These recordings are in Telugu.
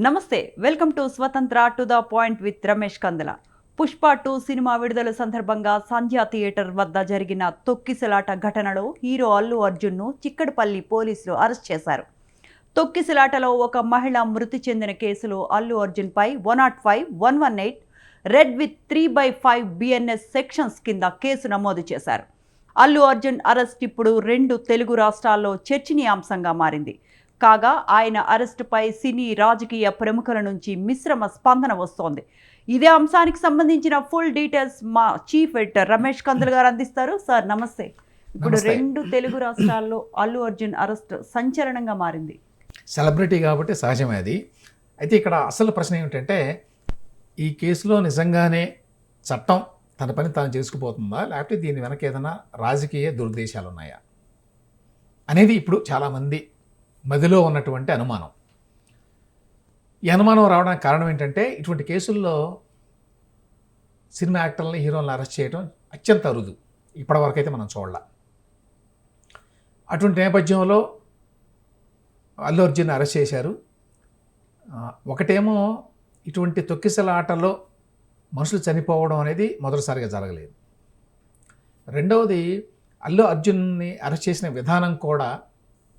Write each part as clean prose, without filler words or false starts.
నమస్తే, వెల్కమ్ టు స్వతంత్ర to the point with Ramesh కందల. Pushpa 2 cinema విడుదల సందర్భంగా సంధ్యా థియేటర్ వద్ద జరిగిన తొక్కిసలాట ఘటనలో హీరో అల్లు అర్జున్ను చిక్కడపల్లి పోలీసులు అరెస్ట్ చేశారు. తొక్కిసలాటలో ఒక మహిళ మృతి చెందిన కేసులో అల్లు అర్జున్పై 105, 118 రెడ్ విత్ 3/5 బిఎన్ఎస్ సెక్షన్స్ కింద కేసు నమోదు చేశారు. అల్లు అర్జున్ అరెస్ట్ ఇప్పుడు 2 తెలుగు రాష్ట్రాల్లో చర్చనీయాంశంగా మారింది. కాగా ఆయన అరెస్టుపై సినీ రాజకీయ ప్రముఖుల నుంచి మిశ్రమ స్పందన వస్తోంది. ఇదే అంశానికి సంబంధించిన ఫుల్ డీటెయిల్స్ మా చీఫ్ ఎడిటర్ రమేష్ కందుల్ గారు అందిస్తారు. సార్ నమస్తే. ఇప్పుడు 2 తెలుగు రాష్ట్రాల్లో అల్లు అర్జున్ అరెస్ట్ సంచలనంగా మారింది. సెలబ్రిటీ కాబట్టి సహజమే అది. అయితే ఇక్కడ అసలు ప్రశ్న ఏమిటంటే, ఈ కేసులో నిజంగానే చట్టం తన పని తాను చేసుకుపోతుందా, లేకపోతే దీని వెనక ఏదైనా రాజకీయ దురుద్దేశాలు ఉన్నాయా అనేది ఇప్పుడు చాలామంది మదిలో ఉన్నటువంటి అనుమానం. ఈ అనుమానం రావడానికి కారణం ఏంటంటే, ఇటువంటి కేసుల్లో సినిమా యాక్టర్లని, హీరోలను అరెస్ట్ చేయడం అత్యంత అరుదు. ఇప్పటివరకైతే మనం చూడాల. అటువంటి నేపథ్యంలో అల్లు అర్జున్ అరెస్ట్ చేశారు. ఒకటేమో ఇటువంటి తొక్కిసలాటలో మనుషులు చనిపోవడం అనేది మొదటిసారిగా జరగలేదు. రెండవది, అల్లు అర్జున్ని అరెస్ట్ చేసిన విధానం కూడా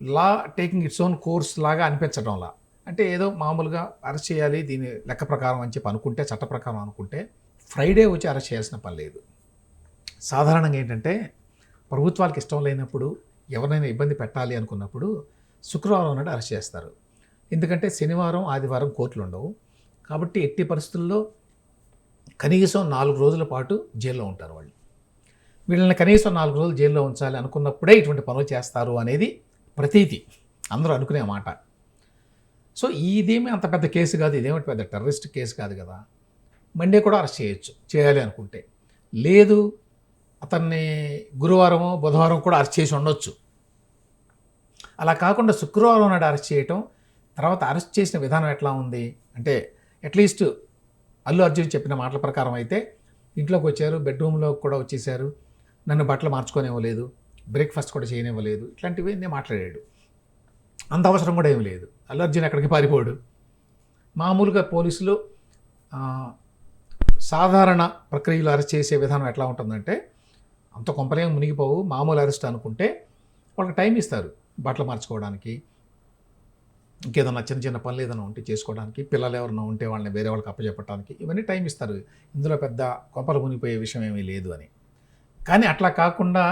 లా టేకింగ్ ఇట్స్ ఓన్ కోర్స్ లాగా అనిపించడంలా. అంటే ఏదో మామూలుగా అరెస్ట్ చేయాలి దీని లెక్క ప్రకారం అని చెప్పి అనుకుంటే, చట్ట ప్రకారం అనుకుంటే ఫ్రైడే వచ్చి అరెస్ట్ చేయాల్సిన పని లేదు. సాధారణంగా ఏంటంటే, ప్రభుత్వాలకు ఇష్టం లేనప్పుడు, ఎవరినైనా ఇబ్బంది పెట్టాలి అనుకున్నప్పుడు శుక్రవారం నాడు అరెస్ట్ చేస్తారు. ఎందుకంటే శనివారం, ఆదివారం కోర్టులు ఉండవు. కాబట్టి ఎట్టి పరిస్థితుల్లో కనీసం 4 రోజుల పాటు జైల్లో ఉంటారు వాళ్ళు. వీళ్ళని కనీసం 4 రోజులు జైల్లో ఉంచాలి అనుకున్నప్పుడే ఇటువంటి పనులు చేస్తారు అనేది ప్రతీతి, అందరూ అనుకునే మాట. సో ఇదేమీ అంత పెద్ద కేసు కాదు, ఇదేమిటి పెద్ద టెర్రరిస్ట్ కేసు కాదు కదా. మండే కూడా అరెస్ట్ చేయొచ్చు, చేయాలి అనుకుంటే. లేదు, అతన్ని గురువారమో బుధవారం కూడా అరెస్ట్ చేసి ఉండొచ్చు. అలా కాకుండా శుక్రవారం నాడు అరెస్ట్ చేయటం, తర్వాత అరెస్ట్ చేసిన విధానం ఎట్లా ఉంది అంటే, అట్లీస్ట్ అల్లు అర్జున్ చెప్పిన మాటల ప్రకారం అయితే ఇంట్లోకి వచ్చారు, బెడ్రూమ్లో కూడా వచ్చేసారు, నన్ను బట్టలు మార్చుకోనివ్వలేదు, బ్రేక్ఫాస్ట్ కూడా చేయనివ్వలేదు, ఇట్లాంటివి నేను మాట్లాడాడు. అంత అవసరం కూడా ఏమి లేదు. అల్లు అర్జున్ ఎక్కడికి పారిపోడు. మామూలుగా పోలీసులు సాధారణ ప్రక్రియలు అరెస్ట్ చేసే విధానం ఎట్లా ఉంటుందంటే, అంత కొంపలేం మునిగిపోవు, మామూలు అరెస్ట్ అనుకుంటే వాళ్ళకి టైం ఇస్తారు బట్టలు మార్చుకోవడానికి, ఇంకేదన్నా చిన్న చిన్న పనులు ఏదైనా ఉంటే చేసుకోవడానికి, పిల్లలు ఎవరైనా ఉంటే వాళ్ళని వేరే వాళ్ళకి అప్పచెప్పడానికి, ఇవన్నీ టైం ఇస్తారు. ఇందులో పెద్ద కొంపలు మునిగిపోయే విషయం ఏమీ లేదు అని. కానీ అట్లా కాకుండా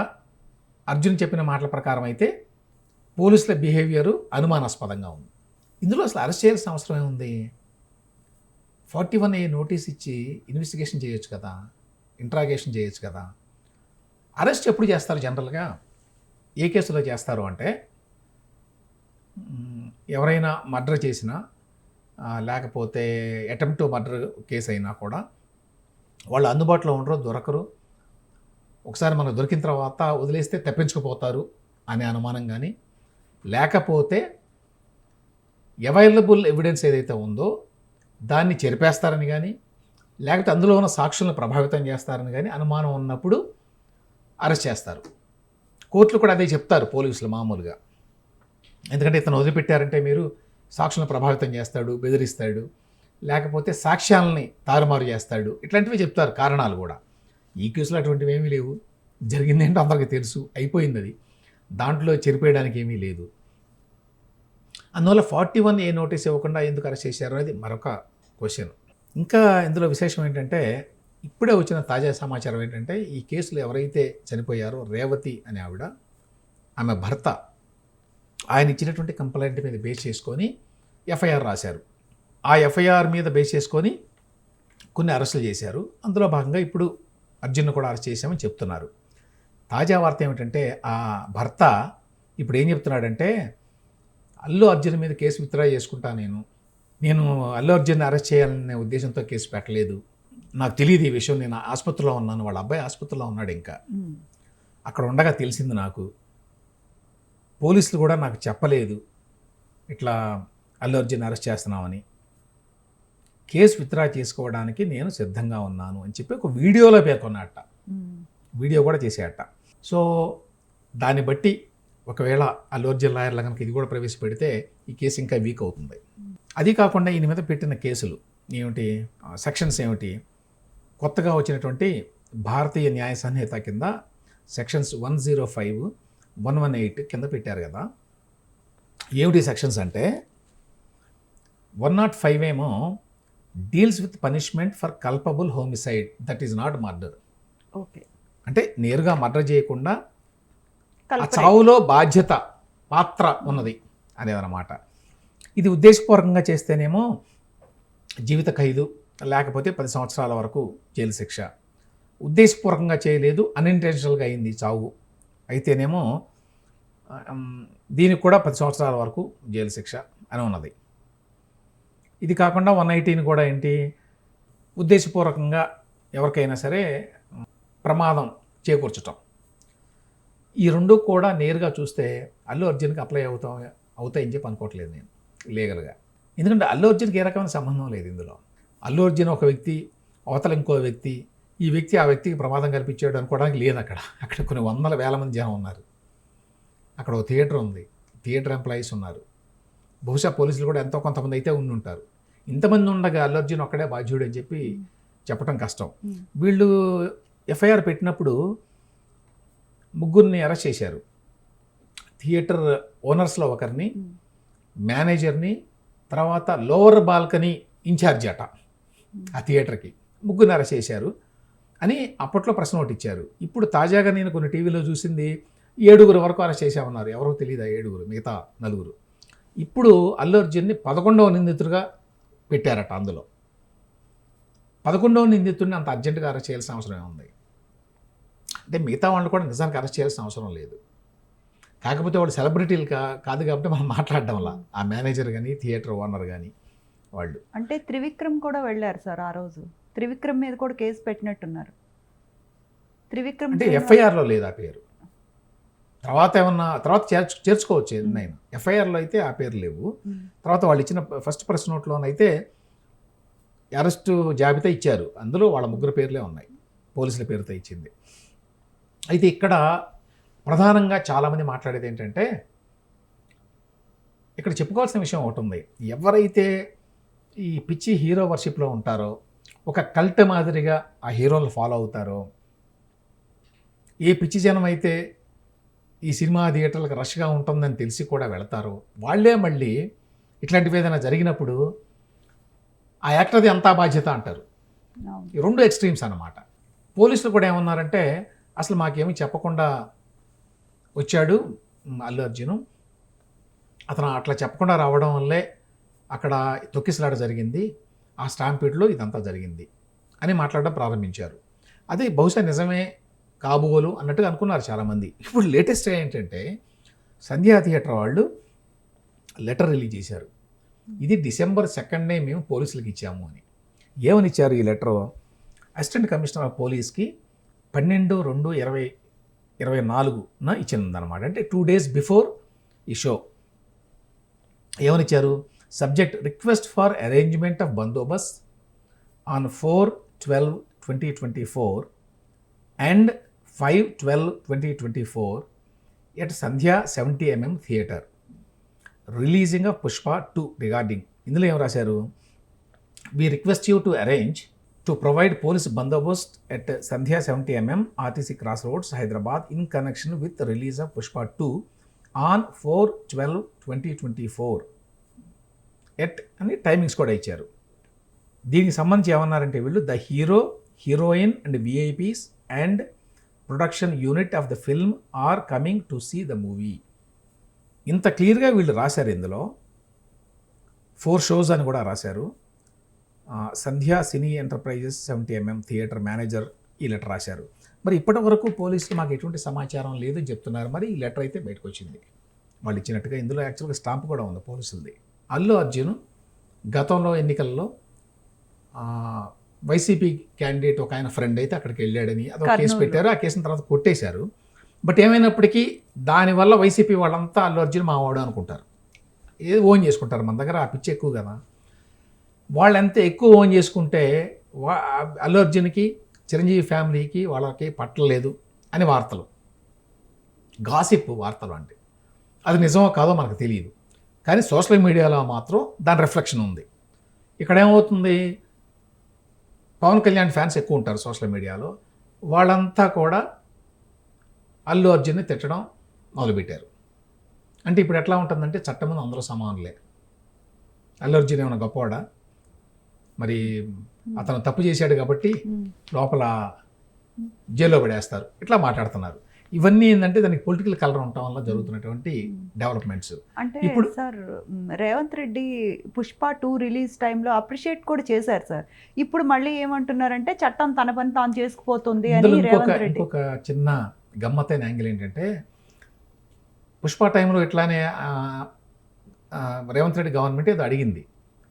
అర్జున్ చెప్పిన మాటల ప్రకారం అయితే పోలీసుల బిహేవియరు అనుమానాస్పదంగా ఉంది. ఇందులో అసలు అరెస్ట్ చేయాల్సిన అవసరం ఏముంది? 41A నోటీస్ ఇచ్చి ఇన్వెస్టిగేషన్ చేయొచ్చు కదా, ఇంట్రాగేషన్ చేయొచ్చు కదా. అరెస్ట్ ఎప్పుడు చేస్తారు జనరల్గా? ఏ కేసులో చేస్తారు అంటే, ఎవరైనా మర్డర్ చేసినా, లేకపోతే అటెంప్ట్ టు మర్డర్ కేసు అయినా కూడా వాళ్ళు అందుబాటులో ఉండరు, దొరకరు. ఒకసారి మనకు దొరికిన తర్వాత వదిలేస్తే తప్పించుకుపోతారు అనే అనుమానం కానీ, లేకపోతే అవైలబుల్ ఎవిడెన్స్ ఏదైతే ఉందో దాన్ని చెరిపేస్తారని కానీ, లేకపోతే అందులో ఉన్న సాక్షులను ప్రభావితం చేస్తారని కానీ అనుమానం ఉన్నప్పుడు అరెస్ట్ చేస్తారు. కోర్టులు కూడా అదే చెప్తారు పోలీసులు మామూలుగా. ఎందుకంటే ఇతను వదిలిపెట్టారంటే మీరు సాక్షులను ప్రభావితం చేస్తాడు, బెదిరిస్తాడు, లేకపోతే సాక్ష్యాలని తారుమారు చేస్తాడు, ఇట్లాంటివి చెప్తారు కారణాలు కూడా. ఈ కేసులో అటువంటివి ఏమీ లేవు. జరిగిందేంటో అందరికీ తెలుసు, అయిపోయింది అది, దాంట్లో చెరిపేయడానికి ఏమీ లేదు. అందువల్ల 41A నోటీస్ ఇవ్వకుండా ఎందుకు అరెస్ట్ చేశారు అనేది మరొక క్వశ్చన్. ఇంకా ఇందులో విశేషం ఏంటంటే, ఇప్పుడే వచ్చిన తాజా సమాచారం ఏంటంటే, ఈ కేసులో ఎవరైతే చనిపోయారో రేవతి అనే ఆవిడ, ఆమె భర్త ఆయన ఇచ్చినటువంటి కంప్లైంట్ మీద బేస్ చేసుకొని ఎఫ్ఐఆర్ రాశారు. ఆ ఎఫ్ఐఆర్ మీద బేస్ చేసుకొని కొన్ని అరెస్టులు చేశారు. అందులో భాగంగా ఇప్పుడు అర్జున్ను కూడా అరెస్ట్ చేశామని చెప్తున్నారు. తాజా వార్త ఏమిటంటే, ఆ భర్త ఇప్పుడు ఏం చెప్తున్నాడంటే, అల్లు అర్జున్ మీద కేసు విత్డ్రా చేసుకుంటా, నేను అల్లు అర్జున్ని అరెస్ట్ చేయాలనే ఉద్దేశంతో కేసు పెట్టలేదు, నాకు తెలియదు ఈ విషయం, నేను ఆసుపత్రిలో ఉన్నాను, వాళ్ళ అబ్బాయి ఆసుపత్రిలో ఉన్నాడు, ఇంకా అక్కడ ఉండగా తెలిసింది నాకు, పోలీసులు కూడా నాకు చెప్పలేదు ఇట్లా అల్లు అర్జున్ అరెస్ట్ చేస్తున్నామని, కేసు విత్డ్రా చేసుకోవడానికి నేను సిద్ధంగా ఉన్నాను అని చెప్పి ఒక వీడియోలో పేర్కొన్నట్ట, వీడియో కూడా చేసేట. సో దాన్ని బట్టి ఒకవేళ అల్లు అర్జున్ లాయర్ల కనుక ఇది కూడా ప్రవేశపెడితే ఈ కేసు ఇంకా వీక్ అవుతుంది. అది కాకుండా ఈయన మీద పెట్టిన కేసులు ఏమిటి, సెక్షన్స్ ఏమిటి, కొత్తగా వచ్చినటువంటి భారతీయ న్యాయ సంహిత కింద సెక్షన్స్ 105, 118 కింద పెట్టారు కదా. ఏమిటి సెక్షన్స్ అంటే 105 ఏమో deals with punishment for culpable homicide that is not murder. Okay, అంటే నేరుగా మర్డర్ చేయకుండా ఆ చావులో బాధ్యత పాత్ర ఉన్నది అనేదన్నమాట. ఇది ఉద్దేశపూర్వకంగా చేస్తేనేమో జీవిత ఖైదు లేకపోతే 10 సంవత్సరాల వరకు జైలు శిక్ష. ఉద్దేశపూర్వకంగా చేయలేదు, అన్ఇంటెన్షనల్గా అయింది చావు అయితేనేమో దీనికి కూడా 10 సంవత్సరాల వరకు జైలు శిక్ష అని ఉన్నది. ఇది కాకుండా 118 కూడా ఏంటి, ఉద్దేశపూర్వకంగా ఎవరికైనా సరే ప్రమాదం చేకూర్చటం. ఈ రెండు కూడా నేరుగా చూస్తే అల్లు అర్జున్కి అప్లై అవుతాయని చెప్పి అనుకోవట్లేదు నేను లీగల్గా. ఎందుకంటే అల్లు అర్జున్కి ఏ రకమైన సంబంధం లేదు ఇందులో. అల్లు అర్జున్ ఒక వ్యక్తి, అవతల ఇంకో వ్యక్తి, ఈ వ్యక్తి ఆ వ్యక్తికి ప్రమాదం కల్పించాడు అనుకోవడానికి లేదు. అక్కడ కొన్ని వందల వేల మంది జనం ఉన్నారు. అక్కడ ఒక థియేటర్ ఉంది, థియేటర్ ఎంప్లాయీస్ ఉన్నారు, బహుశా పోలీసులు కూడా ఎంతో కొంతమంది అయితే ఉండి ఉంటారు. ఇంతమంది ఉండగా అల్లు అర్జున్ ఒక్కడే బాధ్యుడు అని చెప్పి చెప్పడం కష్టం. వీళ్ళు ఎఫ్ఐఆర్ పెట్టినప్పుడు ముగ్గురిని అరెస్ట్ చేశారు. థియేటర్ ఓనర్స్లో ఒకరిని, మేనేజర్ని, తర్వాత లోవర్ బాల్కనీ ఇన్ఛార్జ్ అట ఆ థియేటర్కి, ముగ్గురిని అరెస్ట్ చేశారు అని అప్పట్లో ప్రెస్ నోట్ ఇచ్చారు. ఇప్పుడు తాజాగా నేను కొన్ని టీవీలో చూసింది 7 వరకు అరెస్ట్ చేశామన్నారు. ఎవరో తెలియదు ఆ 7, మిగతా 4. ఇప్పుడు అల్లు అర్జున్ని 11వ నిందితుడిగా పెట్టారట. అందులో 11వ నిందితుడిని అంత అర్జెంటుగా అరెస్ట్ చేయాల్సిన అవసరం ఏముంది అంటే మిగతా వాళ్ళు కూడా నిజానికి అరెస్ట్ చేయాల్సిన అవసరం లేదు. కాకపోతే వాళ్ళు సెలబ్రిటీలు కాదు కాబట్టి మనం మాట్లాడడం వల్ల ఆ మేనేజర్ కానీ థియేటర్ ఓనర్ కానీ వాళ్ళు. అంటే త్రివిక్రమ్ కూడా వెళ్ళారు సార్ ఆ రోజు. త్రివిక్రమ్ మీద కూడా కేసు పెట్టినట్టున్నారు. త్రివిక్రమ్ అంటే ఎఫ్ఐఆర్లో లేదు ఆ పేరు. తర్వాత చేర్చుకోవచ్చు ఏదైనా. ఎఫ్ఐఆర్లో అయితే ఆ పేరు లేవు. తర్వాత వాళ్ళు ఇచ్చిన ఫస్ట్ ప్రెస్ నోట్లోనైతే అరెస్టు జాబితా ఇచ్చారు, అందులో వాళ్ళ ముగ్గురు పేర్లే ఉన్నాయి, పోలీసుల పేరుతో ఇచ్చింది. అయితే ఇక్కడ ప్రధానంగా చాలామంది మాట్లాడేది ఏంటంటే, ఇక్కడ చెప్పుకోవాల్సిన విషయం ఒకటి ఉంది. ఎవరైతే ఈ పిచ్చి హీరో వర్షిప్లో ఉంటారో, ఒక కల్ట్ మాదిరిగా ఆ హీరోలు ఫాలో అవుతారో, ఏ పిచ్చి జనం అయితే ఈ సినిమా థియేటర్లకు రష్గా ఉంటుందని తెలిసి కూడా వెళతారో, వాళ్ళే మళ్ళీ ఇట్లాంటివి ఏదైనా జరిగినప్పుడు ఆ యాక్టర్ది అంతా బాధ్యత అంటారు. ఈ రెండు ఎక్స్ట్రీమ్స్ అన్నమాట. పోలీసులు కూడా ఏమన్నారంటే, అసలు మాకేమీ చెప్పకుండా వచ్చాడు అల్లు అర్జున్, అతను అట్లా చెప్పకుండా రావడం వల్లే అక్కడ తొక్కిసలాట జరిగింది, ఆ స్టాంపీడ్లో ఇదంతా జరిగింది అని మాట్లాడడం ప్రారంభించారు. అది బహుశా నిజమే కాబోలు అన్నట్టుగా అనుకున్నారు చాలామంది. ఇప్పుడు లేటెస్ట్ ఏంటంటే, సంధ్యా థియేటర్ వాళ్ళు లెటర్ రిలీజ్ చేశారు. ఇది December 2 మేము పోలీసులకు ఇచ్చాము అని. ఏమని ఇచ్చారు ఈ లెటర్? అసిస్టెంట్ కమిషనర్ ఆఫ్ పోలీస్కి 12/2/2024న ఇచ్చిందనమాట. అంటే 2 days బిఫోర్ ఈ షో. ఏమని ఇచ్చారు? Subject request for arrangement of Bandobast on 4/12/2024 and 5/12/2024 at Sandhya 70mm theatre releasing of Pushpa 2 regarding. ఇందులో ఏం రాశారు? we request you to arrange to provide police bandobast at Sandhya 70mm RTC Crossroads, Hyderabad in connection with the release of Pushpa 2 on 4/12/2024 at అని టైమింగ్స్ కూడా ఇచ్చారు. దీనికి సంబంధించి ఏమన్నారంటే వీళ్ళు the hero, heroine and VIPs and production unit of the film are coming to see the movie. ఇంత క్లియర్గా వీళ్ళు రాశారు. ఇందులో 4 shows అని కూడా రాశారు. సంధ్యా సినీ ఎంటర్ప్రైజెస్ 70mm థియేటర్ మేనేజర్ ఈ లెటర్ రాశారు. మరి ఇప్పటి వరకు పోలీసులు మాకు ఎటువంటి సమాచారం లేదని చెప్తున్నారు. మరి ఈ లెటర్ అయితే బయటకు వచ్చింది వాళ్ళు ఇచ్చినట్టుగా. ఇందులో యాక్చువల్గా స్టాంప్ కూడా ఉంది పోలీసులది. అల్లు అర్జున్ గతంలో ఎన్నికల్లో వైసీపీ క్యాండిడేట్ ఒక ఆయన ఫ్రెండ్ అయితే అక్కడికి వెళ్ళాడని అదొక కేసు పెట్టారు. ఆ కేసుని తర్వాత కొట్టేశారు. బట్ ఏమైనప్పటికీ దానివల్ల వైసీపీ వాళ్ళంతా అల్లు అర్జున్ మావాడు అనుకుంటారు, ఏది ఓన్ చేసుకుంటారు. మన దగ్గర ఆ పిచ్చి ఎక్కువ కదా. వాళ్ళు ఎంత ఎక్కువ ఓన్ చేసుకుంటే అల్లు అర్జున్కి, చిరంజీవి ఫ్యామిలీకి వాళ్ళకి పట్టలేదు అని వార్తలు, గాసిప్ వార్తలు. అంటే అది నిజమో కాదో మనకు తెలియదు. కానీ సోషల్ మీడియాలో మాత్రం దాని రిఫ్లెక్షన్ ఉంది. ఇక్కడ ఏమవుతుంది, పవన్ కళ్యాణ్ ఫ్యాన్స్ ఎక్కువ ఉంటారు సోషల్ మీడియాలో, వాళ్ళంతా కూడా అల్లు అర్జున్ని తిట్టడం మొదలుపెట్టారు. అంటే ఇప్పుడు ఎట్లా ఉంటుందంటే చట్టం ముందు అందరూ సమానులే. అల్లు అర్జున్ ఏమైనా గొప్పవాడా? మరి అతను తప్పు చేశాడు కాబట్టి లోపల జైల్లో పడేస్తారు, ఇట్లా మాట్లాడుతున్నారు. ఇవన్నీ ఏంటంటే దానికి పొలిటికల్ కలర్ ఉండటం వల్ల జరుగుతున్నటువంటి డెవలప్మెంట్స్. అంటే ఇప్పుడు సార్ రేవంత్ రెడ్డి పుష్ప 2 రిలీజ్ టైంలో అప్రిషియేట్ కూడా చేశారు సార్. ఇప్పుడు మళ్ళీ ఏమంటున్నారంటే చట్టం తన పని తాను చేసుకుపోతుంది అని ఇందులో రేవంత్ రెడ్డి. ఇంకొక చిన్న గమ్మత్తైన యాంగిల్ ఏంటంటే, పుష్ప టైంలో ఇట్లానే రేవంత్ రెడ్డి గవర్నమెంట్ ఏదో అడిగింది,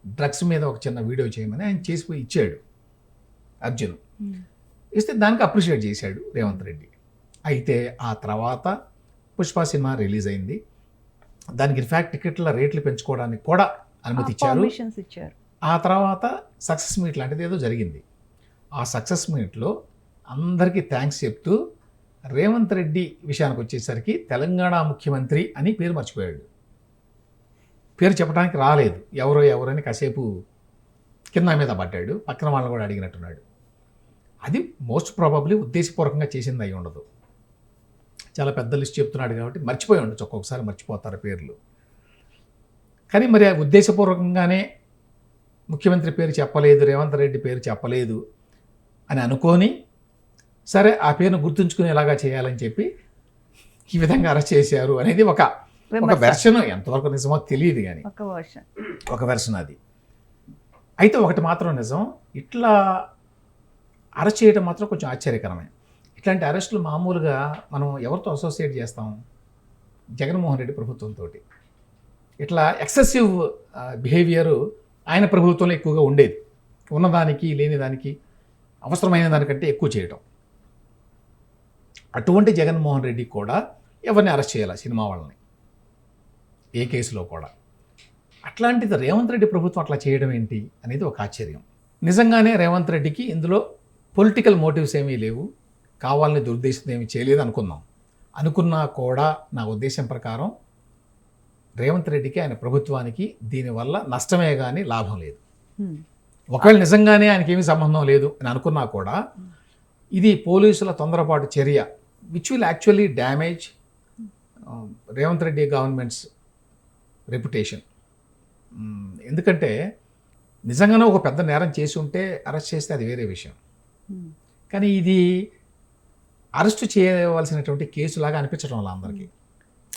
డ్రగ్స్ మీద ఒక చిన్న వీడియో చేయమని. ఆయన చేసిపోయి ఇచ్చాడు అర్జున్. ఇస్తే దానికి అప్రిషియేట్ చేశాడు రేవంత్ రెడ్డి. అయితే ఆ తర్వాత పుష్ప సినిమా రిలీజ్ అయింది. దానికి ఇన్ఫ్యాక్ట్ టికెట్ల రేట్లు పెంచుకోవడానికి కూడా అనుమతి ఇచ్చారు. పర్మిషన్స్ ఇచ్చారు. ఆ తర్వాత సక్సెస్ మీట్ లాంటిది ఏదో జరిగింది. ఆ సక్సెస్ మీట్లో అందరికీ థ్యాంక్స్ చెప్తూ రేవంత్ రెడ్డి విషయానికి వచ్చేసరికి తెలంగాణ ముఖ్యమంత్రి అని పేరు మర్చిపోయాడు. పేరు చెప్పడానికి రాలేదు. ఎవరని కాసేపు కింద మీద పడ్డాడు. పక్కన వాళ్ళని కూడా అడిగినట్టున్నాడు. అది మోస్ట్ ప్రాబబ్లీ ఉద్దేశపూర్వకంగా చేసింది అయి ఉండదు. చాలా పెద్ద లిస్ట్ చెప్తున్నాడు కాబట్టి మర్చిపోయి ఉండొచ్చు, ఒక్కొక్కసారి మర్చిపోతారు పేర్లు. కానీ మరి ఆ ఉద్దేశపూర్వకంగానే ముఖ్యమంత్రి పేరు చెప్పలేదు, రేవంత్ రెడ్డి పేరు చెప్పలేదు అని అనుకొని, సరే ఆ పేరును గుర్తుంచుకునేలాగా చేయాలని చెప్పి ఈ విధంగా అరెస్ట్ చేశారు అనేది ఒక వెర్షన్. ఎంతవరకు నిజమో తెలియదు, కానీ ఒక వెర్షన్ అది. అయితే ఒకటి మాత్రం నిజం, ఇట్లా అరెస్ట్ చేయడం మాత్రం కొంచెం ఆశ్చర్యకరమే. ఇట్లాంటి అరెస్టులు మామూలుగా మనం ఎవరితో అసోసియేట్ చేస్తాం? జగన్మోహన్ రెడ్డి ప్రభుత్వంతో. ఇట్లా ఎక్సెసివ్ బిహేవియరు ఆయన ప్రభుత్వంలో ఎక్కువగా ఉండేది. ఉన్నదానికి లేని దానికి అవసరమైన దానికంటే ఎక్కువ చేయటం. అటువంటి జగన్మోహన్ రెడ్డి కూడా ఎవరిని అరెస్ట్ చేయాలి, సినిమా వాళ్ళని, ఏ కేసులో కూడా. అట్లాంటిది రేవంత్ రెడ్డి ప్రభుత్వం అట్లా చేయడం ఏంటి అనేది ఒక ఆశ్చర్యం. నిజంగానే రేవంత్ రెడ్డికి ఇందులో పొలిటికల్ మోటివ్స్ ఏమీ లేవు, కావాలని దురుద్దేశం ఏమీ చేయలేదు అనుకున్నా కూడా నా ఉద్దేశం ప్రకారం రేవంత్ రెడ్డికి, ఆయన ప్రభుత్వానికి దీనివల్ల నష్టమే కానీ లాభం లేదు. ఒకవేళ నిజంగానే ఆయనకి ఏమీ సంబంధం లేదు అని అనుకున్నా కూడా ఇది పోలీసుల తొందరపాటు చర్య, which will actually damage Revanth Reddy governments reputation. ఎందుకంటే నిజంగానే ఒక పెద్ద నేరం చేసి ఉంటే అరెస్ట్ చేస్తే అది వేరే విషయం. కానీ ఇది అరెస్టు చేయవలసినటువంటి కేసులాగా అనిపించడం వల్ల అందరికీ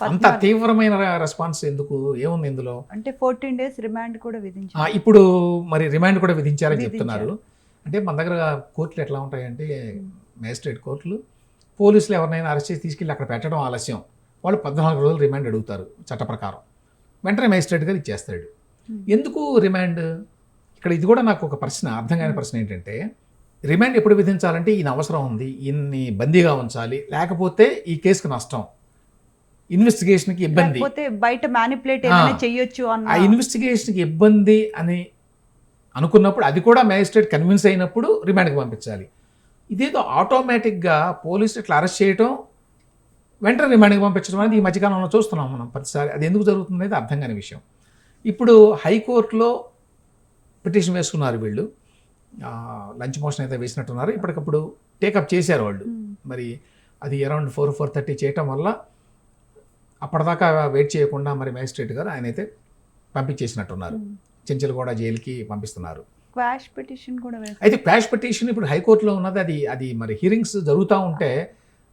అంత తీవ్రమైన రెస్పాన్స్ ఎందుకు, ఏముంది ఇందులో? అంటే 14 days రిమాండ్ కూడా విధించారు. ఇప్పుడు మరి రిమాండ్ కూడా విధించారని చెప్తున్నారు. అంటే మన దగ్గర కోర్టులు ఎట్లా ఉంటాయంటే, మేజిస్ట్రేట్ కోర్టులు పోలీసులు ఎవరినైనా అరెస్ట్ చేసి తీసుకెళ్ళి అక్కడ పెట్టడం ఆలస్యం, వాళ్ళు 14 రోజులు రిమాండ్ అడుగుతారు చట్ట ప్రకారం. వెంటనే మేజిస్ట్రేట్ గారు ఇచ్చేస్తాడు. ఎందుకు రిమాండ్? ఇక్కడ ఇది కూడా నాకు ఒక ప్రశ్న, అర్థం కాని ప్రశ్న ఏంటంటే, రిమాండ్ ఎప్పుడు విధించాలంటే ఈయన అవసరం ఉంది, ఈయన్ని బందీగా ఉంచాలి, లేకపోతే ఈ కేసుకు నష్టం, ఇన్వెస్టిగేషన్కి ఇబ్బంది, బయట మ్యానిపులేట్ ఏమైనా చేయొచ్చు అన్న ఆ ఇన్వెస్టిగేషన్కి ఇబ్బంది అని అనుకున్నప్పుడు, అది కూడా మ్యాజిస్ట్రేట్ కన్విన్స్ అయినప్పుడు రిమాండ్కి పంపించాలి. ఇదేదో ఆటోమేటిక్గా పోలీసులు ఇట్లా అరెస్ట్ చేయటం, వెంటనే రిమాండ్కి పంపించడం అనేది ఈ మధ్యకాలంలో చూస్తున్నాం మనం ప్రతిసారి. అది ఎందుకు జరుగుతుంది అనేది అర్థం కాని విషయం. ఇప్పుడు హైకోర్టులో పిటిషన్ వేసుకున్నారు వీళ్ళు, లంచ్ మోషన్ అయితే వేసినట్టున్నారు, ఇప్పటికప్పుడు టేకప్ చేశారు వాళ్ళు. మరి అది అరౌండ్ 4-4:30 చేయటం వల్ల అప్పటిదాకా వెయిట్ చేయకుండా మరి మ్యాజిస్ట్రేట్ గారు ఆయన అయితే పంపించేసినట్టున్నారు, చెంచల్గూడ జైలుకి పంపిస్తున్నారు. క్వాష్ పిటిషన్ కూడా వేశారు. అయితే క్వాష్ పిటిషన్ ఇప్పుడు హైకోర్టులో ఉన్నది, అది మరి హియరింగ్స్ జరుగుతూ ఉంటే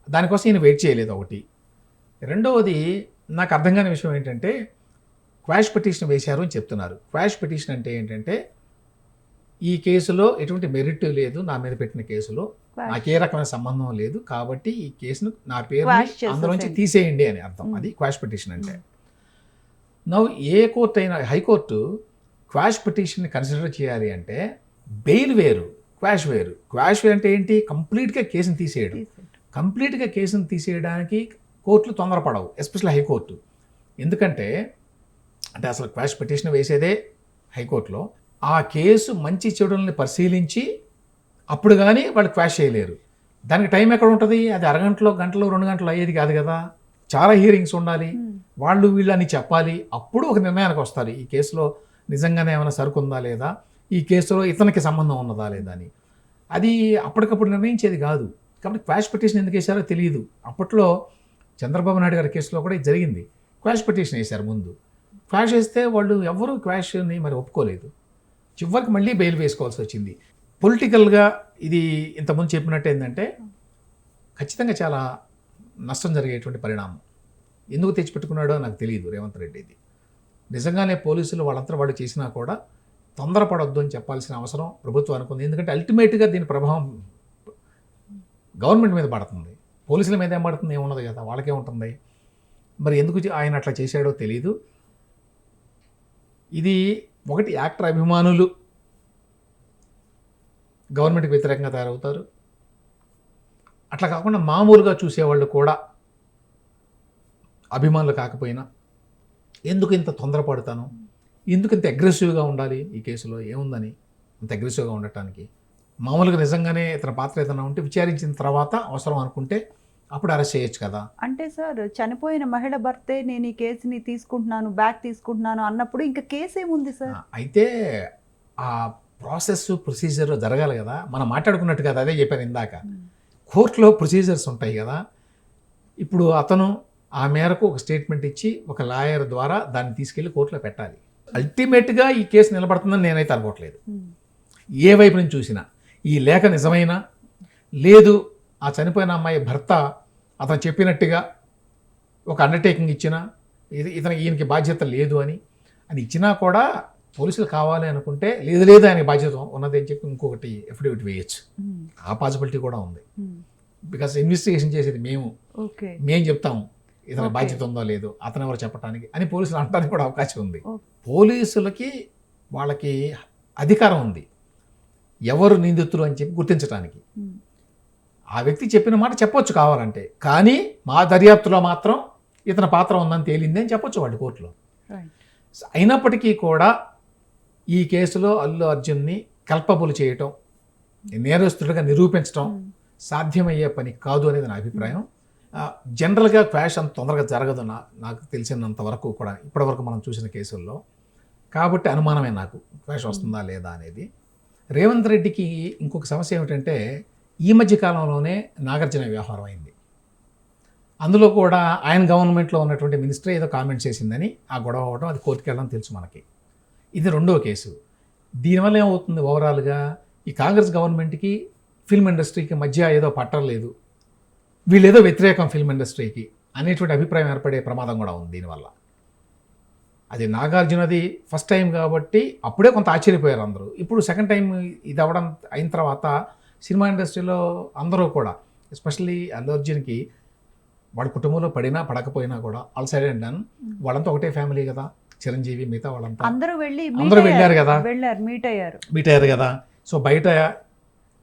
దానికోసం ఈయన వెయిట్ చేయలేదు ఒకటి. రెండవది నాకు అర్థం కాని విషయం ఏంటంటే, క్వాష్ పిటిషన్ వేశారు అని చెప్తున్నారు. క్వాష్ పిటిషన్ అంటే ఏంటంటే, ఈ కేసులో ఎటువంటి మెరిట్ లేదు, నా మీద పెట్టిన కేసులో నాకే రకమైన సంబంధం లేదు, కాబట్టి ఈ కేసును, నా పేరుని అందులోంచి తీసేయండి అని అర్థం. అది క్వాష్ పిటిషన్ అంటే. నవ్వు ఏ కోర్టు అయినా, హైకోర్టు క్వాష్ పిటిషన్ని కన్సిడర్ చేయాలి అంటే బెయిల్ వేరు, క్వాష్ వేరు. క్వాష్ అంటే ఏంటి? కంప్లీట్గా కేసును తీసేయడం. కంప్లీట్గా కేసును తీసేయడానికి కోర్టులు తొందరపడవు, ఎస్పెషల్లీ హైకోర్టు. ఎందుకంటే అంటే అసలు క్వాష్ పిటిషన్ వేసేదే హైకోర్టులో. ఆ కేసు మంచి చెడుల్ని పరిశీలించి అప్పుడు కానీ వాళ్ళు క్వాష్ చేయలేరు. దానికి టైం ఎక్కడ ఉంటుంది? అది అరగంటలో, గంటలో, 2 గంటలు అయ్యేది కాదు కదా. చాలా హీరింగ్స్ ఉండాలి, వాళ్ళు వీళ్ళు అని చెప్పాలి, అప్పుడు ఒక నిర్ణయానికి వస్తారు ఈ కేసులో నిజంగానే ఏమైనా సరుకు ఉందా లేదా, ఈ కేసులో ఇతనికి సంబంధం ఉన్నదా లేదా అని. అది అప్పటికప్పుడు నిర్ణయించేది కాదు. కాబట్టి క్వాష్ పిటిషన్ ఎందుకు వేశారో తెలియదు. అప్పట్లో చంద్రబాబు నాయుడు గారి కేసులో కూడా ఇది జరిగింది. క్వాష్ పిటిషన్ వేశారు ముందు. క్వాష్ వేస్తే వాళ్ళు ఎవరు క్వాష్ని మరి ఒప్పుకోలేదు. చివరికి మళ్ళీ బెయిల్ వేసుకోవాల్సి వచ్చింది. పొలిటికల్గా ఇది ఇంతకుముందు చెప్పినట్టు ఏంటంటే ఖచ్చితంగా చాలా నష్టం జరిగేటువంటి పరిణామం. ఎందుకు తెచ్చిపెట్టుకున్నాడో నాకు తెలియదు రేవంత్ రెడ్డి. ఇది నిజంగానే పోలీసులు వాళ్ళంతా వాళ్ళు చేసినా కూడా తొందరపడొద్దు అని చెప్పాల్సిన అవసరం ప్రభుత్వానికి ఉంది. ఎందుకంటే అల్టిమేట్గా దీని ప్రభావం గవర్నమెంట్ మీద పడుతుంది. పోలీసుల మీద ఏం పడుతుంది, ఏమున్నది కదా, వాళ్ళకే ఉంటుంది. మరి ఎందుకు ఆయన అట్లా చేశాడో తెలీదు. ఇది ఒకటి యాక్టర్ అభిమానులు గవర్నమెంట్కి వ్యతిరేకంగా తయారవుతారు. అట్లా కాకుండా మామూలుగా చూసేవాళ్ళు కూడా అభిమానులు కాకపోయినా ఎందుకు ఇంత తొందరపడతాను, ఎందుకు ఇంత అగ్రెసివ్గా ఉండాలి, ఈ కేసులో ఏముందని ఇంత అగ్రెసివ్గా ఉండటానికి. మామూలుగా నిజంగానే ఇతర పాత్ర ఏదైనా ఉంటే విచారించిన తర్వాత అవసరం అనుకుంటే అప్పుడు అరెస్ట్ చేయొచ్చు కదా. అంటే సార్ చనిపోయిన మహిళ భర్తే నేను ఈ కేసుని తీసుకుంటున్నాను, బ్యాక్ తీసుకుంటున్నాను అన్నప్పుడు ఇంకా కేసు ఏముంది సార్? అయితే ఆ ప్రాసెస్ ప్రొసీజర్ జరగాలి కదా. మనం మాట్లాడుకున్నట్టు కదా, అదే చెప్పాను ఇందాక, కోర్టులో ప్రొసీజర్స్ ఉంటాయి కదా. ఇప్పుడు అతను ఆ మేరకు ఒక స్టేట్మెంట్ ఇచ్చి ఒక లాయర్ ద్వారా దాన్ని తీసుకెళ్లి కోర్టులో పెట్టాలి. అల్టిమేట్గా ఈ కేసు నిలబడుతుందని నేనైతే అనుకోవట్లేదు. ఏ వైపు నుంచి చూసినా ఈ లేఖ నిజమైనా లేదు, ఆ చనిపోయిన అమ్మాయి భర్త అతను చెప్పినట్టుగా ఒక అండర్టేకింగ్ ఇచ్చినా ఈయనకి బాధ్యత లేదు అని ఇచ్చినా కూడా పోలీసులు కావాలి అనుకుంటే లేదు ఆయనకి బాధ్యత ఉన్నది అని చెప్పి ఇంకొకటి ఎఫిడవిట్ వేయచ్చు. ఆ పాసిబిలిటీ కూడా ఉంది. బికాస్ ఇన్వెస్టిగేషన్ చేసేది మేము చెప్తాము ఇతని బాధ్యత ఉందో లేదో, అతను ఎవరు చెప్పడానికి అని పోలీసులు అనడానికి కూడా అవకాశం ఉంది. పోలీసులకి వాళ్ళకి అధికారం ఉంది ఎవరు నిందితులు అని చెప్పి గుర్తించడానికి. ఆ వ్యక్తి చెప్పిన మాట చెప్పొచ్చు కావాలంటే, కానీ మా దర్యాప్తులో మాత్రం ఇతని పాత్ర ఉందని తేలింది అని చెప్పొచ్చు వాళ్ళు కోర్టులో. అయినప్పటికీ కూడా ఈ కేసులో అల్లు అర్జున్ని కల్పబుల్ చేయటం, నేరస్తుడిగా నిరూపించడం సాధ్యమయ్యే పని కాదు అనేది నా అభిప్రాయం. జనరల్గా క్వాష్ అంత తొందరగా జరగదు నాకు తెలిసినంత వరకు కూడా, ఇప్పటివరకు మనం చూసిన కేసుల్లో. కాబట్టి అనుమానమే నాకు క్వాష్ వస్తుందా లేదా అనేది. రేవంత్ రెడ్డికి ఇంకొక సమస్య ఏమిటంటే ఈ మధ్య కాలంలోనే నాగార్జున వ్యవహారం అయింది. అందులో కూడా ఆయన గవర్నమెంట్లో ఉన్నటువంటి మినిస్టర్ ఏదో కామెంట్ చేసిందని ఆ గొడవ అవ్వడం, అది కోర్టుకు వెళ్ళడం తెలుసు మనకి. ఇది రెండో కేసు. దీనివల్ల ఏమవుతుంది, ఓవరాల్గా ఈ కాంగ్రెస్ గవర్నమెంట్కి ఫిల్మ్ ఇండస్ట్రీకి మధ్య ఏదో పట్టలేదు, వీళ్ళేదో వ్యతిరేకం ఫిల్మ్ ఇండస్ట్రీకి అనేటువంటి అభిప్రాయం ఏర్పడే ప్రమాదం కూడా ఉంది దీనివల్ల. అది నాగార్జునది ఫస్ట్ టైం కాబట్టి అప్పుడే కొంత ఆశ్చర్యపోయారు అందరూ. ఇప్పుడు సెకండ్ టైం ఇది అవ్వడం అయిన తర్వాత సినిమా ఇండస్ట్రీలో అందరూ కూడా, ఎస్పెషల్లీ అల్లు అర్జున్కి వాళ్ళ కుటుంబంలో పడినా పడకపోయినా కూడా ఆల్ సైడ్ అండ్ డన్, వాళ్ళంతా ఒకటే ఫ్యామిలీ కదా, చిరంజీవి మిగతా వాళ్ళంతా అందరూ వెళ్ళారు కదా, మీట్ అయ్యారు కదా. సో బయట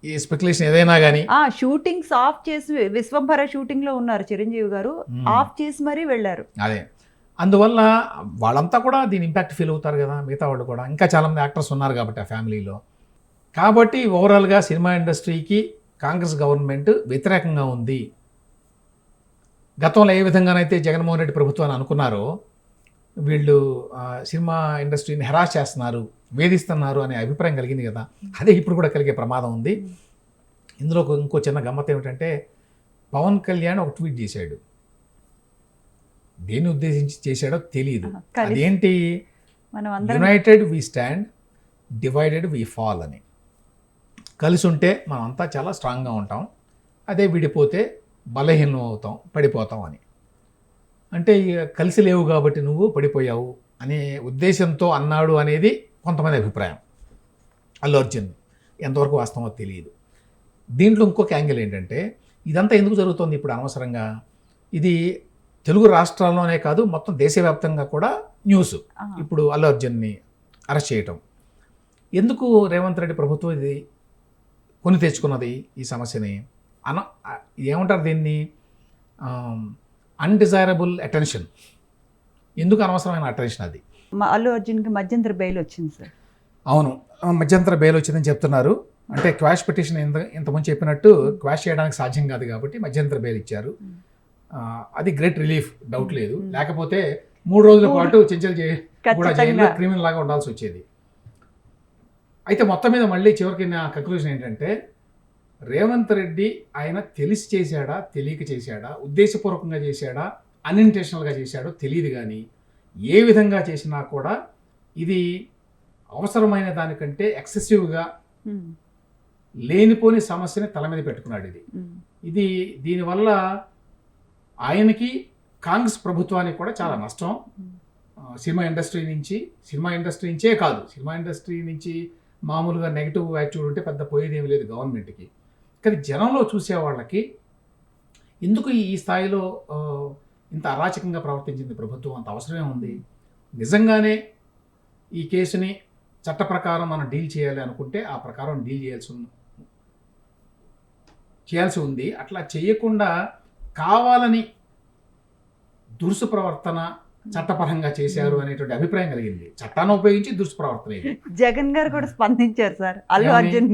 ఈ స్పెక్యులేషన్ ఏదైనా కానీ షూటింగ్స్ ఆఫ్ చేసి, విశ్వంభర షూటింగ్ లో ఉన్నారు చిరంజీవి గారు, ఆఫ్ చేసి మరీ వెళ్ళారు. అదే, అందువల్ల వాళ్ళంతా కూడా దీని ఇంపాక్ట్ ఫీల్ అవుతారు కదా, మిగతా వాళ్ళు కూడా. ఇంకా చాలామంది యాక్టర్స్ ఉన్నారు కాబట్టి ఆ ఫ్యామిలీలో. కాబట్టి ఓవరాల్గా సినిమా ఇండస్ట్రీకి కాంగ్రెస్ గవర్నమెంట్ వ్యతిరేకంగా ఉంది. గతంలో ఏ విధంగానైతే జగన్మోహన్ రెడ్డి ప్రభుత్వాన్ని అనుకున్నారో వీళ్ళు సినిమా ఇండస్ట్రీని హెరాస్ చేస్తున్నారు, వేధిస్తున్నారు అనే అభిప్రాయం కలిగింది కదా, అదే ఇప్పుడు కూడా కలిగే ప్రమాదం ఉంది. ఇందులో ఇంకో చిన్న గమ్మత్ ఏమిటంటే పవన్ కళ్యాణ్ ఒక ట్వీట్ చేశాడు. దేన్ని ఉద్దేశించి చేశాడో తెలియదు. అదేంటి, united we stand, divided we fall అని. కలిసి ఉంటే మనం అంతా చాలా స్ట్రాంగ్గా ఉంటాం, అదే విడిపోతే బలహీనం అవుతాం, పడిపోతాం అని. అంటే కలిసి లేవు కాబట్టి నువ్వు పడిపోయావు అనే ఉద్దేశంతో అన్నాడు అనేది కొంతమంది అభిప్రాయం. అల్లు అర్జున్ ఎంతవరకు వాస్తవమో తెలియదు. దీంట్లో ఇంకొక యాంగిల్ ఏంటంటే ఇదంతా ఎందుకు జరుగుతుంది ఇప్పుడు అనవసరంగా, ఇది తెలుగు రాష్ట్రాల్లోనే కాదు మొత్తం దేశవ్యాప్తంగా కూడా న్యూస్. ఇప్పుడు అల్లు అర్జున్ని అరెస్ట్ చేయటం ఎందుకు రేవంత్ రెడ్డి ప్రభుత్వం ఇది కొని తెచ్చుకున్నది ఈ సమస్యని ఏమంటారు దీన్ని, అన్డిజైరబుల్ అటెన్షన్. ఎందుకు అనవసరమైన అటెన్షన్ అది. అల్లు అర్జున్కి మధ్యంతర బెయిల్ వచ్చింది సార్. అవును, మధ్యంతర బెయిల్ వచ్చిందని చెప్తున్నారు. అంటే క్వాష్ పిటిషన్ ఇంతకుముందు చెప్పినట్టు క్వాష్ చేయడానికి సాధ్యం కాదు కాబట్టి మధ్యంతర బెయిల్ ఇచ్చారు. అది గ్రేట్ రిలీఫ్, డౌట్ లేదు. లేకపోతే 3 రోజుల పాటు చెంచల్ కూడా జైల్లో క్రిమినల్ లాగా ఉండాల్సి వచ్చేది. అయితే మొత్తం మీద మళ్ళీ చివరికి నా కంక్లూజన్ ఏంటంటే, రేవంత్ రెడ్డి ఆయన తెలిసి చేశాడా, తెలియక చేశాడా, ఉద్దేశపూర్వకంగా చేశాడా, అన్ఇంటెన్షనల్గా చేశాడో తెలియదు, కానీ ఏ విధంగా చేసినా కూడా ఇది అవసరమైన దానికంటే ఎక్సెసివ్గా లేనిపోని సమస్యని తల మీద పెట్టుకున్నాడు. ఇది దీనివల్ల ఆయనకి, కాంగ్రెస్ ప్రభుత్వానికి కూడా చాలా నష్టం. సినిమా ఇండస్ట్రీ నుంచే కాదు, సినిమా ఇండస్ట్రీ నుంచి మామూలుగా నెగిటివ్ యాటిట్యూడ్ ఉంటే పెద్ద పోయేది ఏమి లేదు గవర్నమెంట్కి. కానీ జనంలో చూసే వాళ్ళకి ఎందుకు ఈ స్థాయిలో ఇంత అరాచకంగా ప్రవర్తించింది ప్రభుత్వం, అంత అవసరమే ఉంది, నిజంగానే ఈ కేసుని చట్ట ప్రకారం మనం డీల్ చేయాలి అనుకుంటే ఆ ప్రకారం డీల్ చేయాల్సి ఉంది. అట్లా చేయకుండా కావాలని దురుసు ప్రవర్తన చట్టపరంగా చేశారు అనేటువంటి అభిప్రాయం కలిగింది. చట్టాన్ని ఉపయోగించి దురుసు ప్రవర్తన ఇది. జగన్ గారు కూడా స్పందించారు sir, Allu Arjun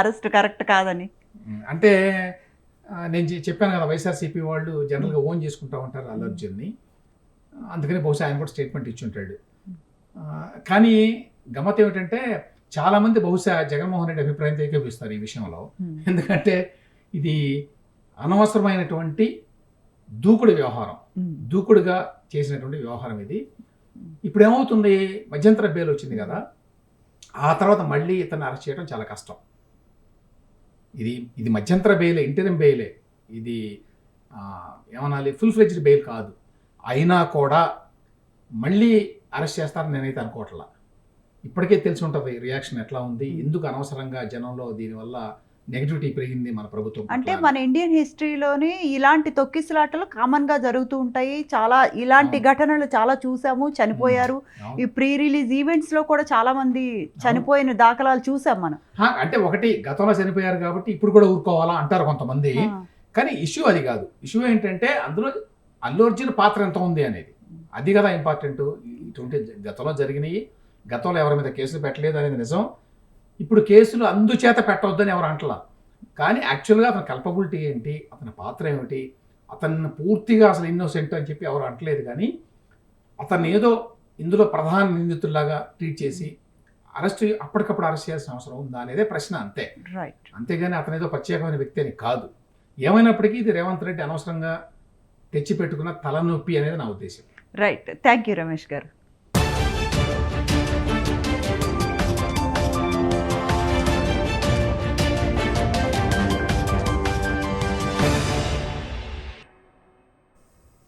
arrest correct కాదని. అంటే నేను చెప్పాను కదా, వైఎస్ఆర్సీపీ వాళ్ళు జనరల్గా ఓన్ చేసుకుంటూ ఉంటారు అల్లు అర్జున్ని, అందుకని బహుశా ఆయన కూడా స్టేట్మెంట్ ఇచ్చి ఉంటాడు. కానీ గమ్మత్ ఏమిటంటే, చాలామంది బహుశా జగన్మోహన్ రెడ్డి అభిప్రాయంతో ఏకీపిస్తారు ఈ విషయంలో. ఎందుకంటే ఇది అనవసరమైనటువంటి దూకుడుగా చేసినటువంటి వ్యవహారం ఇది. ఇప్పుడు ఏమవుతుంది, మధ్యంతర బెయిల్ వచ్చింది కదా, ఆ తర్వాత మళ్ళీ ఇతన్ని అరెస్ట్ చేయడం చాలా కష్టం. ఇది మధ్యంతర బెయిలే, ఇంటరిం బెయిలే, ఇది ఏమనాలి, ఫుల్ ఫ్లెడ్జ్డ్ బెయిల్ కాదు. అయినా కూడా మళ్ళీ అరెస్ట్ చేస్తారని నేనైతే అనుకోవట్లా. ఇప్పటికే తెలిసి ఉంటుంది రియాక్షన్ ఎట్లా ఉంది, ఎందుకు అనవసరంగా జనంలో దీనివల్ల నెగిటివిటీ పెరిగింది మన ప్రభుత్వం. అంటే మన ఇండియన్ హిస్టరీలోని ఇలాంటి తొక్కిసలాటలు కామన్ గా జరుగుతూ ఉంటాయి. చాలా ఇలాంటి ఘటనలు చాలా చూసాము, చనిపోయారు. ఈ ప్రీ రిలీజ్ ఈవెంట్స్ లో కూడా చాలా మంది చనిపోయిన దాఖలాలు చూసాం మనం. అంటే ఒకటి, గతంలో చనిపోయారు కాబట్టి ఇప్పుడు కూడా ఊరుకోవాలా అంటారు కొంతమంది, కానీ ఇష్యూ అది కాదు. ఇష్యూ ఏంటంటే అందులో అల్లు అర్జున్ పాత్ర ఎంత ఉంది అనేది, అది కదా ఇంపార్టెంట్. ఇటువంటి గతంలో జరిగినాయి, గతంలో ఎవరి మీద కేసులు పెట్టలేదు అనేది నిజం. ఇప్పుడు కేసులు అందుచేత పెట్టవద్దని ఎవరు అంటలా, కానీ యాక్చువల్గా అతని కల్పబిలిటీ ఏంటి, అతని పాత్ర ఏమిటి, అతన్ని పూర్తిగా అసలు ఇన్నోసెంట్ అని చెప్పి ఎవరు అంటలేదు. కానీ అతన్ని ఏదో ఇందులో ప్రధాన నిందితుల్లాగా ట్రీట్ చేసి అప్పటికప్పుడు అరెస్ట్ చేయాల్సిన అవసరం ఉందా అనేదే ప్రశ్న, అంతే. అంతేగాని అతను ఏదో ప్రత్యేకమైన వ్యక్తి అని కాదు. ఏమైనప్పటికీ ఇది రేవంత్ రెడ్డి అనవసరంగా తెచ్చిపెట్టుకున్న తలనొప్పి అనేది నా ఉద్దేశం. రైట్, థ్యాంక్ యూ రమేష్ గారు.